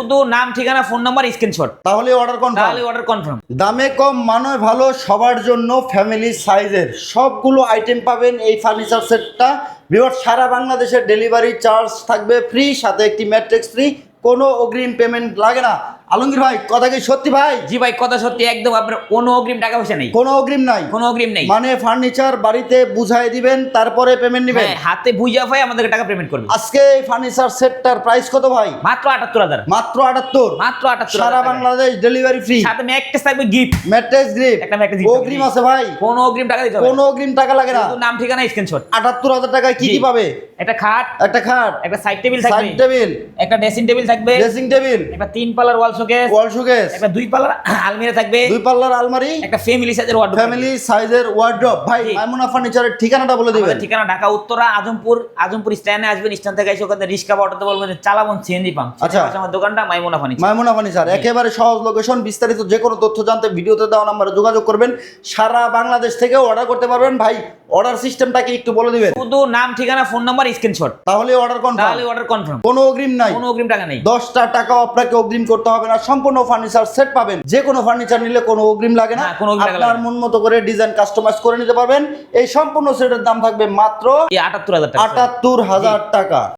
শুধু নাম ঠিকানা ফোন নাম্বার স্ক্রিনশট, তাহলে অর্ডার কনফার্ম। দামে কম মানয় ভালো সবার জন্য ফ্যামিলি সাইজের সবগুলো আইটেম পাবেন এই ফার্নিচার সেটটা। ভিউয়ার্স, সারা বাংলাদেশের ডেলিভারি চার্জ থাকবে ফ্রি, সাথে একটি ম্যাট্রিক্স ফ্রি, কোনো অগ্রিম পেমেন্ট লাগে না। আলমগীর ভাই, কথা কি সত্যি ভাই? জি ভাই, কথা সত্যি একদম। আপনার কোনো অগ্রিম টাকা পয়সা নেই, কোনো অগ্রিম নাই? কোনো অগ্রিম নেই। মানে ফার্নিচার বাড়িতে বুঝাই দিবেন, তারপরে পেমেন্ট নেবেন? হ্যাঁ, হাতে বুঝা ভাই আমাদেরকে টাকা পেমেন্ট করবে। আজকে এই ফার্নিচার সেটটার প্রাইস কত ভাই? মাত্র ৭৮,০০০। মাত্র 78? মাত্র ৭৮,০০০ সারা বাংলাদেশ ডেলিভারি ফ্রি, সাথে ম্যাট্রেস থাকবে গিফট, ম্যাট্রেস গিফট। একটা ম্যাট্রেস গিফট। অগ্রিম আছে ভাই? কোনো অগ্রিম টাকা দিতে হবে কোনো অগ্রিম টাকা লাগে না, শুধু নাম ঠিকানা স্ক্রিনশট। ৭৮,০০০ টাকায় কি কি পাবে? একটা খাট, একটা খাট, একটা সাইড টেবিল থাকবে, সাইড টেবিল, একটা ড্রেসিং টেবিল থাকবে, ড্রেসিং টেবিল, একটা 3 পাল্লার ওয়াল শোকেস, ওয়াল শোকেস, একটা 2 পাল্লার আলমিরা থাকবে, 2 পাল্লার আলমারি, একটা ফ্যামিলি সাইজের ওয়ার্ডরোব। ফ্যামিলি সাইজের ওয়ার্ড্রপ। ভাই, জি। মাইমুনা ফার্নিচারের ঠিকানাটা বলে দিবেন। আমাদের ঠিকানা ঢাকা উত্তরা আজমপুর স্ট্যান্ডে আসবেন। স্ট্যান্ড থেকে এসে ওখানে রিক্সা বা অটোতে বলবেন যে চালাবন সিএনজি পাম্প। আচ্ছা। আমার দোকানটা মাইমুনা ফার্নিচার। মাইমুনা ফার্নিচার একেবারে সহজ লোকেশন। বিস্তারিত যে কোনো তথ্য জানতে ভিডিওতে দেওয়া নাম্বারে যোগাযোগ করবেন। সারা বাংলাদেশ থেকে অর্ডার করতে পারবেন। ভাই, অর্ডার সিস্টেমটা কি একটু বলে দিবেন? শুধু নাম ঠিকানা ফোন নাম্বার স্ক্রিনশট, তাহলে অর্ডার কনফার্ম। কোনো অগ্রিম নাই, কোনো অগ্রিম টাকা নেই। 10টা টাকাও আপনাকে অগ্রিম করতে হবে না। সম্পূর্ণ ফার্নিচার সেট পাবেন। যে কোনো ফার্নিচার নিলে কোনো অগ্রিম লাগে না, না, কোনো অগ্রিম লাগে না। আপনার মন মতো করে ডিজাইন কাস্টমাইজ করে নিতে পারবেন। এই সম্পূর্ণ সেটের দাম থাকবে মাত্র ৭৮,০০০ টাকা। ৭৮,০০০ টাকা।